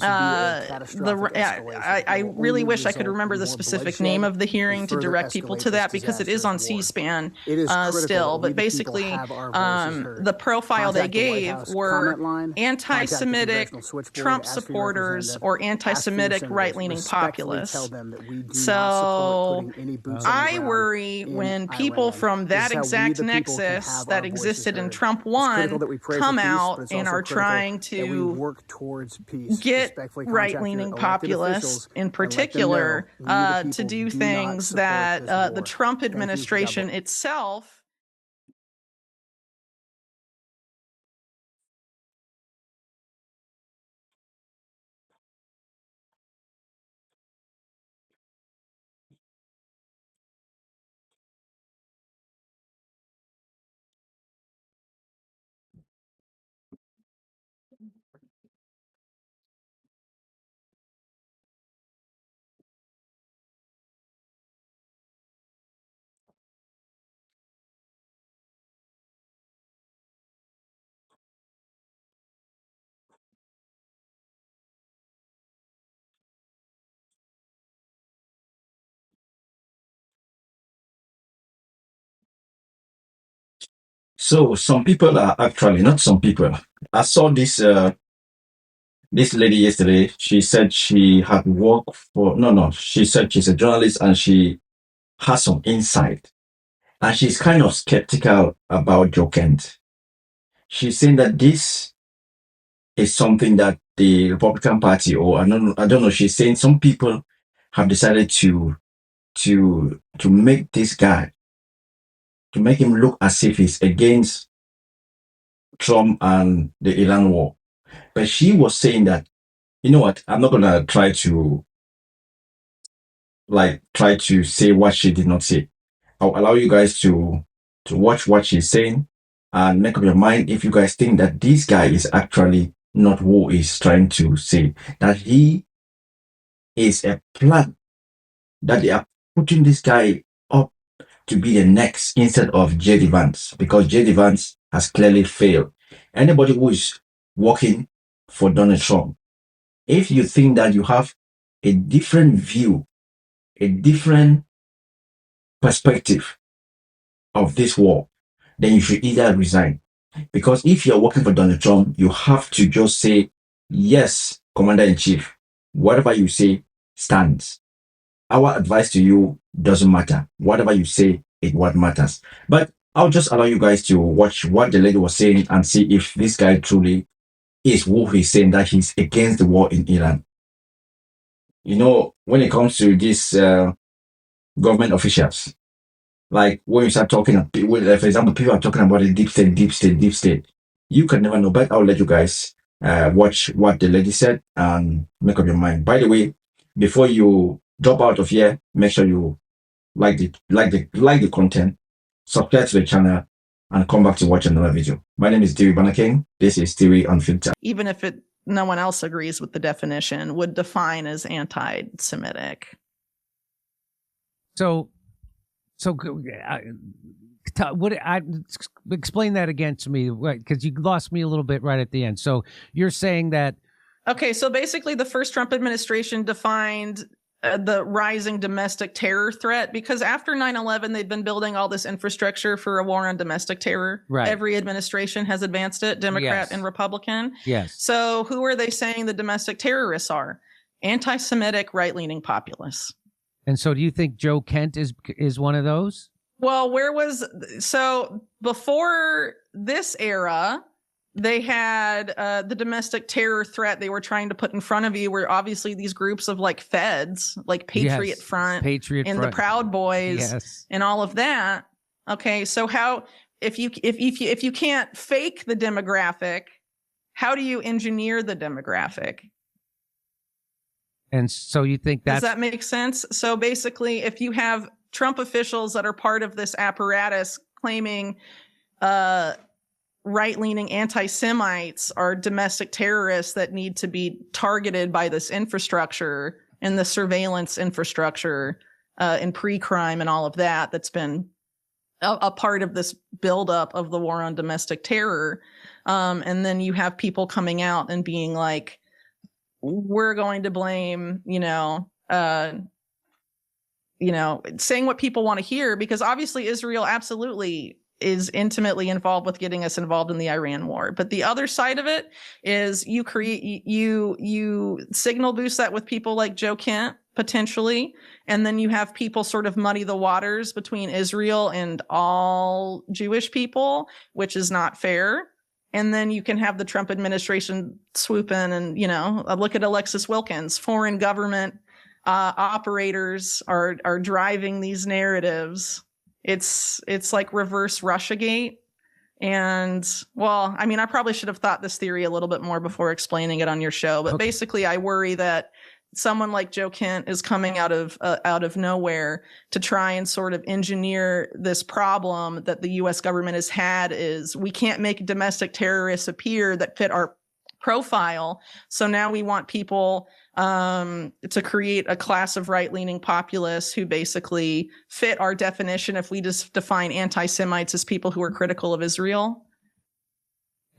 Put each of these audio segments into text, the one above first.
I really wish I could remember the specific name of the hearing to direct people to that, because it is on C-SPAN still. But basically, the profile they gave were anti-Semitic Trump supporters or anti-Semitic right-leaning populists. So I worry when people from that exact nexus that existed in Trump 1 come out and are trying to get right-leaning populists in particular to do things that the Trump administration itself So some people are actually not some people. I saw this lady yesterday. She said she had worked for no. She said she's a journalist and she has some insight. And she's kind of skeptical about Joe Kent. She's saying that this is something that the Republican Party, or I don't know. She's saying some people have decided to make this guy, to make him look as if he's against Trump and the Iran war. But she was saying that, you know what, I'm not gonna try to say what she did not say. I'll allow you guys to watch what she's saying and make up your mind if you guys think that this guy is actually not who he's trying to say. That he is a plan, that they are putting this guy up to be the next instead of J.D. Vance, because J.D. Vance has clearly failed. Anybody who is working for Donald Trump, if you think that you have a different view, a different perspective of this war, then you should either resign. Because if you're working for Donald Trump, you have to just say, yes, Commander-in-Chief, whatever you say stands. Our advice to you doesn't matter. Whatever you say is what matters. But I'll just allow you guys to watch what the lady was saying and see if this guy truly is who he's saying, that he's against the war in Iran. You know, when it comes to these government officials, like when you start talking, for example, people are talking about the deep state, you can never know. But I'll let you guys watch what the lady said and make up your mind. By the way, before you drop out of here, make sure you like the content, subscribe to the channel, and come back to watch another video. My name is Diwi Banaking. This is Diwi Unfiltered. Even if no one else agrees with the definition, would define as anti-Semitic. So explain that again to me, because you lost me a little bit right at the end. So you're saying that. Okay, so basically the first Trump administration defined the rising domestic terror threat, because after 9/11, they've been building all this infrastructure for a war on domestic terror. Right. Every administration has advanced it, Democrat and Republican. Yes. So who are they saying the domestic terrorists are? Anti-Semitic right-leaning populists. And so do you think Joe Kent is one of those? Well, so before this era, they had the domestic terror threat they were trying to put in front of you were obviously these groups of like feds, like Patriot Front, the Proud Boys, and all of that. Okay, so how if you can't fake the demographic, how do you engineer the demographic? And so you think does that make sense? So basically, if you have Trump officials that are part of this apparatus claiming right-leaning anti-Semites are domestic terrorists that need to be targeted by this infrastructure and the surveillance infrastructure and pre-crime and all of that that's been a part of this buildup of the war on domestic terror. And then you have people coming out and being like, we're going to blame, saying what people want to hear, because obviously Israel absolutely is intimately involved with getting us involved in the Iran war. But the other side of it is you signal boost that with people like Joe Kent, potentially, and then you have people sort of muddy the waters between Israel and all Jewish people, which is not fair. And then you can have the Trump administration swoop in and, look at Alexis Wilkins. Foreign government operators are driving these narratives. It's like reverse Russiagate. And, well, I mean, I probably should have thought this theory a little bit more before explaining it on your show. But basically, I worry that someone like Joe Kent is coming out of nowhere to try and sort of engineer this problem that the U.S. government has had, is we can't make domestic terrorists appear that fit our profile. So now we want people to create a class of right-leaning populists who basically fit our definition if we just define anti-Semites as people who are critical of Israel.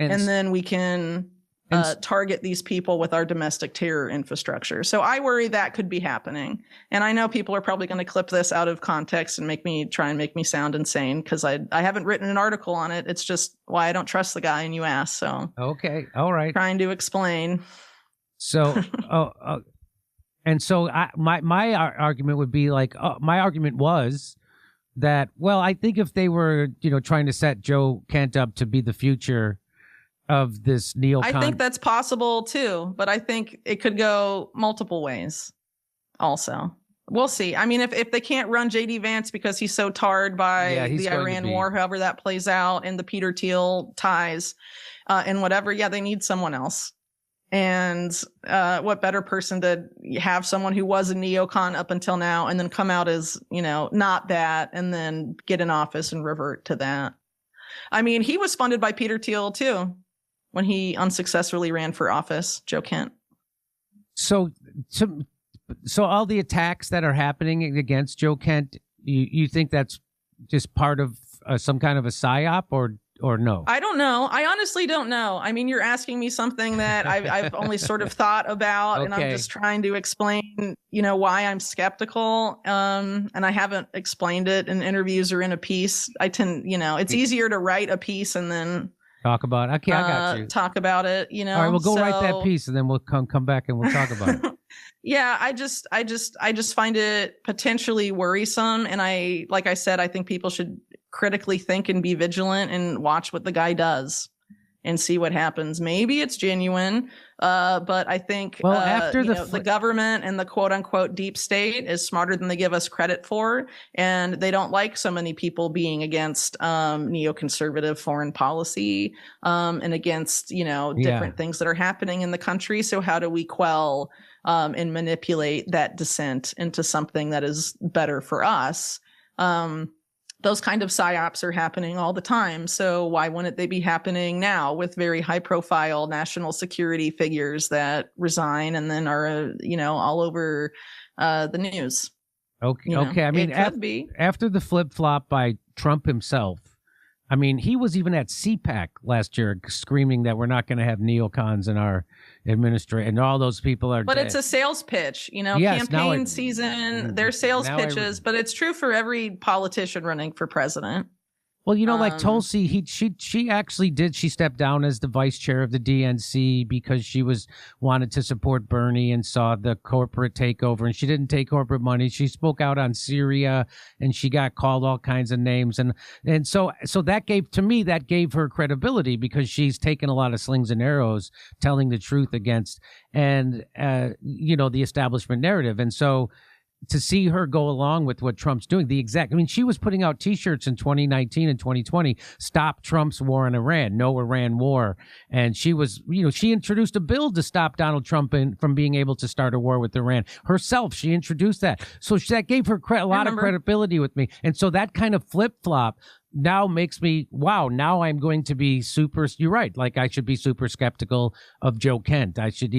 And then we can target these people with our domestic terror infrastructure. So I worry that could be happening. And I know people are probably going to clip this out of context and make me sound insane, because I haven't written an article on it. It's just why I don't trust the guy in U.S. So okay, all right, trying to explain. So, and so my argument would be like, my argument was that, well, I think if they were, trying to set Joe Kent up to be the future of this neocon, I think that's possible too, but I think it could go multiple ways. Also, we'll see. I mean, if they can't run JD Vance because he's so tarred by the Iran war, however that plays out, and the Peter Thiel ties, and whatever, they need someone else. And what better person to have someone who was a neocon up until now and then come out as, not that, and then get in office and revert to that. I mean, he was funded by Peter Thiel too when he unsuccessfully ran for office, Joe Kent. So all the attacks that are happening against Joe Kent, you think that's just part of some kind of a psyop, or no? I don't know. I honestly don't know. I mean, you're asking me something that I've only sort of thought about, and I'm just trying to explain, why I'm skeptical. And I haven't explained it in interviews or in a piece. I tend, it's easier to write a piece and then talk about it. Okay, I got you. Talk about it, All right, we'll go write that piece, and then we'll come back and we'll talk about it. Yeah, I just find it potentially worrisome, and like I said, I think people should critically think and be vigilant and watch what the guy does and see what happens. Maybe it's genuine, but I think after the government and the quote unquote deep state is smarter than they give us credit for, and they don't like so many people being against neoconservative foreign policy and against different things that are happening in the country. So how do we quell and manipulate that dissent into something that is better for us? Those kind of psyops are happening all the time. So why wouldn't they be happening now with very high profile national security figures that resign and then are, all over the news? Okay. Okay. I mean, after the flip flop by Trump himself, I mean, he was even at CPAC last year screaming that we're not going to have neocons in our administration, and all those people are But dead. It's a sales pitch, Yes, campaign season, they're sales pitches, but it's true for every politician running for president. Well, like Tulsi, she actually she stepped down as the vice chair of the DNC because she wanted to support Bernie and saw the corporate takeover, and she didn't take corporate money. She spoke out on Syria, and she got called all kinds of names, and so that gave her credibility because she's taken a lot of slings and arrows, telling the truth against the establishment narrative, and so. To see her go along with what Trump's doing, she was putting out T-shirts in 2019 and 2020, stop Trump's war in Iran, no Iran war. And she was, she introduced a bill to stop Donald Trump from being able to start a war with Iran herself. She introduced that. So that gave her a lot of credibility with me. And so that kind of flip-flop now makes me, wow, now I'm going to be you're right. Like I should be super skeptical of Joe Kent. I should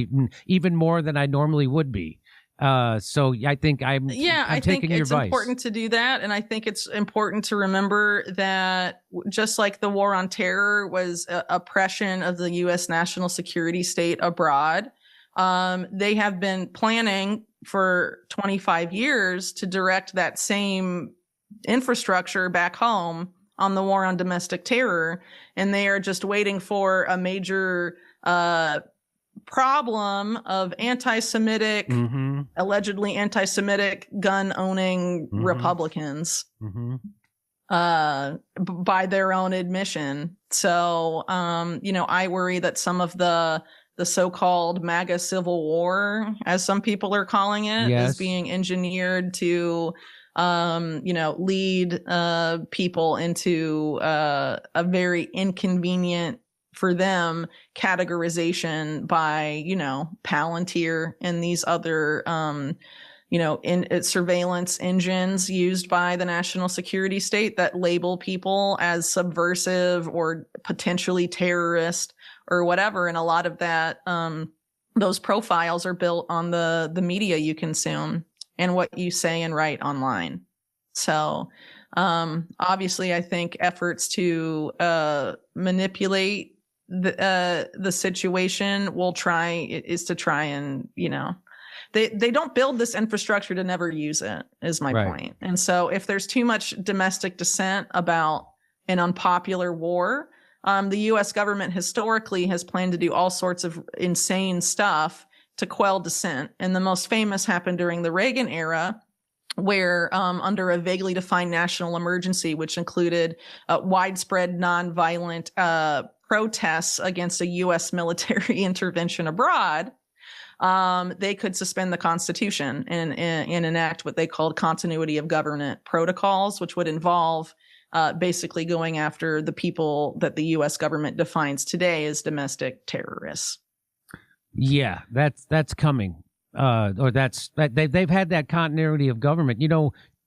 even more than I normally would be. So I think I think it's important to do that. And I think it's important to remember that just like the war on terror was oppression of the U.S. national security state abroad, they have been planning for 25 years to direct that same infrastructure back home on the war on domestic terror. And they are just waiting for a major problem of anti-Semitic, allegedly anti-Semitic gun-owning Republicans by their own admission. So, I worry that some of the so-called MAGA civil war, as some people are calling it, is being engineered to, lead people into a very inconvenient for them categorization by, Palantir and these other, surveillance engines used by the national security state that label people as subversive or potentially terrorist or whatever. And a lot of that, those profiles are built on the media you consume and what you say and write online. So, obviously I think efforts to, manipulate the situation is to try and, they don't build this infrastructure to never use it, is my point. And so if there's too much domestic dissent about an unpopular war, the U.S. government historically has planned to do all sorts of insane stuff to quell dissent. And the most famous happened during the Reagan era, where under a vaguely defined national emergency, which included widespread nonviolent protests against a U.S. military intervention abroad, they could suspend the Constitution and enact what they called continuity of government protocols, which would involve basically going after the people that the U.S. government defines today as domestic terrorists. Yeah, that's coming. They've had that continuity of government.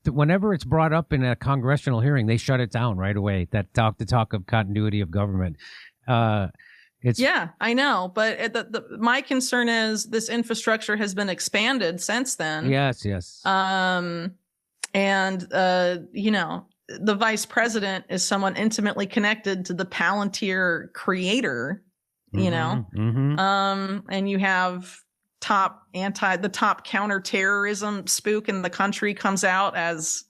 Whenever it's brought up in a congressional hearing, they shut it down right away. The talk of continuity of government. Yeah, I know, but my concern is this infrastructure has been expanded since then. Yes. The vice president is someone intimately connected to the Palantir creator. And you have the top counterterrorism spook in the country comes out as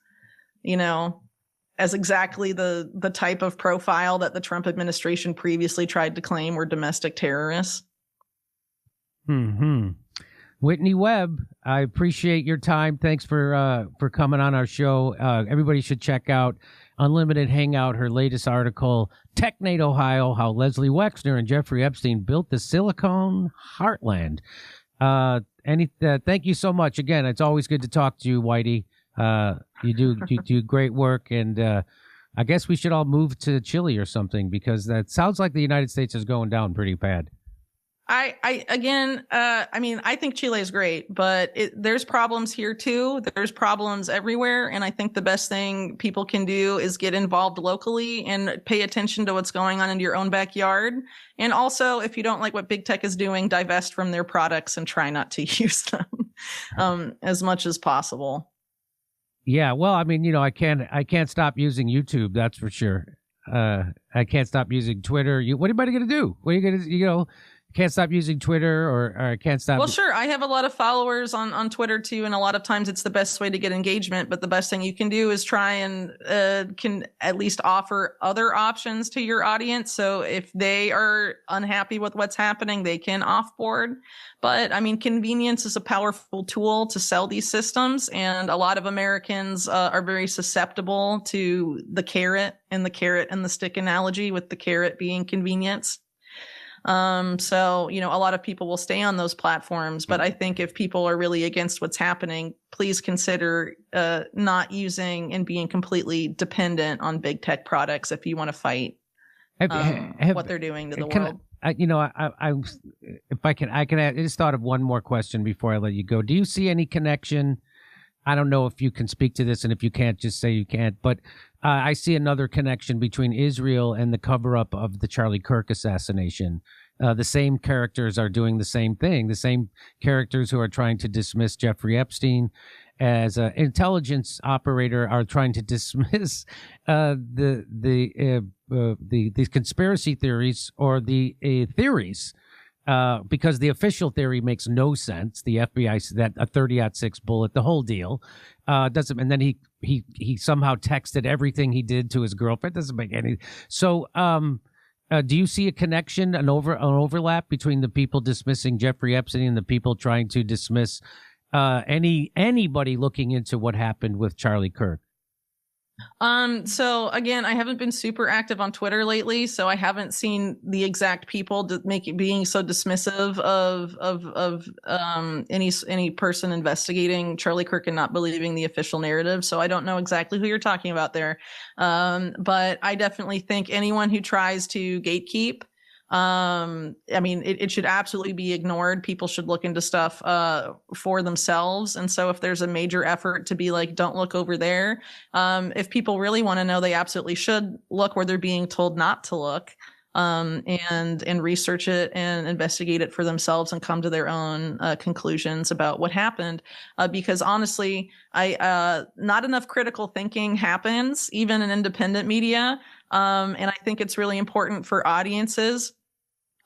exactly the type of profile that the Trump administration previously tried to claim were domestic terrorists. Whitney Webb, I appreciate your time. Thanks for coming on our show. Everybody should check out Unlimited Hangout, her latest article, Technate Ohio, How Leslie Wexner and Jeffrey Epstein Built the Silicon Heartland. Thank you so much. Again, it's always good to talk to you, Whitey. You do great work, and I guess we should all move to Chile or something, because that sounds like the United States is going down pretty bad. I think Chile is great, but there's problems here too. There's problems everywhere. And I think the best thing people can do is get involved locally and pay attention to what's going on in your own backyard. And also, if you don't like what big tech is doing, divest from their products and try not to use them as much as possible. Yeah. Well, I can't stop using YouTube. That's for sure. I can't stop using Twitter. What are you going to do? What are you going to, can't stop using Twitter or can't stop. Well, sure. I have a lot of followers on Twitter too. And a lot of times it's the best way to get engagement. But the best thing you can do is try and can at least offer other options to your audience. So if they are unhappy with what's happening, they can offboard. But convenience is a powerful tool to sell these systems. And a lot of Americans are very susceptible to the carrot and the stick analogy, with the carrot being convenience. So, a lot of people will stay on those platforms, but I think if people are really against what's happening, please consider, not using and being completely dependent on big tech products if you want to fight, what they're doing to the world. I just thought of one more question before I let you go. Do you see any connection? I don't know if you can speak to this, and if you can't, just say you can't, but I see another connection between Israel and the cover-up of the Charlie Kirk assassination. The same characters are doing the same thing. The same characters who are trying to dismiss Jeffrey Epstein as an intelligence operator are trying to dismiss the conspiracy theories or the theories because the official theory makes no sense. The FBI said that a 30-06 bullet, the whole deal, doesn't. And then he somehow texted everything he did to his girlfriend. Doesn't make any. So, do you see a connection, an overlap between the people dismissing Jeffrey Epstein and the people trying to dismiss anybody looking into what happened with Charlie Kirk? So again, I haven't been super active on Twitter lately, so I haven't seen the exact people being so dismissive of any person investigating Charlie Kirk and not believing the official narrative. So I don't know exactly who you're talking about there. But I definitely think anyone who tries to gatekeep, I mean, it should absolutely be ignored. People should look into stuff for themselves. And so if there's a major effort to be like, don't look over there, if people really want to know, they absolutely should look where they're being told not to look, and research it and investigate it for themselves and come to their own conclusions about what happened. Because honestly, not enough critical thinking happens, even in independent media. And I think it's really important for audiences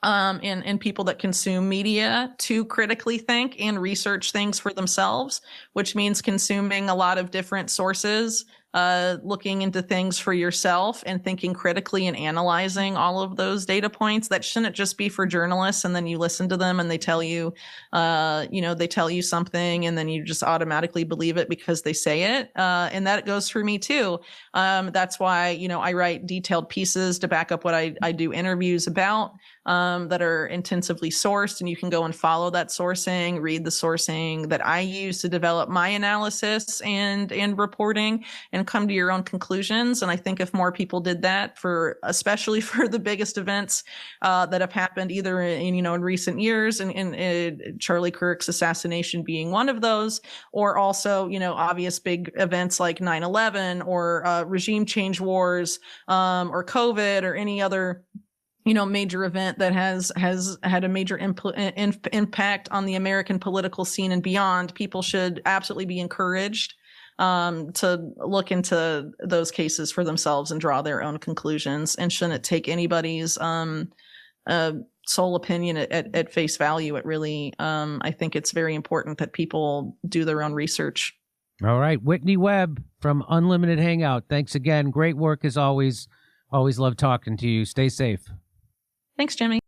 and people that consume media to critically think and research things for themselves, which means consuming a lot of different sources, looking into things for yourself and thinking critically and analyzing all of those data points. That shouldn't just be for journalists and then you listen to them and they tell you, they tell you something and then you just automatically believe it because they say it. And that goes for me too. That's why, I write detailed pieces to back up what I do interviews about, that are intensively sourced, and you can go and follow that sourcing, read the sourcing that I use to develop my analysis and reporting, and come to your own conclusions. And I think if more people did that, especially for the biggest events that have happened either in recent years, and Charlie Kirk's assassination being one of those, or also obvious big events like 9/11 or regime change wars, or COVID, or any other major event that has had a major impact on the American political scene and beyond, people should absolutely be encouraged to look into those cases for themselves and draw their own conclusions, and shouldn't take anybody's sole opinion at face value. It really, I think it's very important that people do their own research. All right. Whitney Webb from Unlimited Hangout. Thanks again. Great work as always. Always love talking to you. Stay safe. Thanks, Jimmy.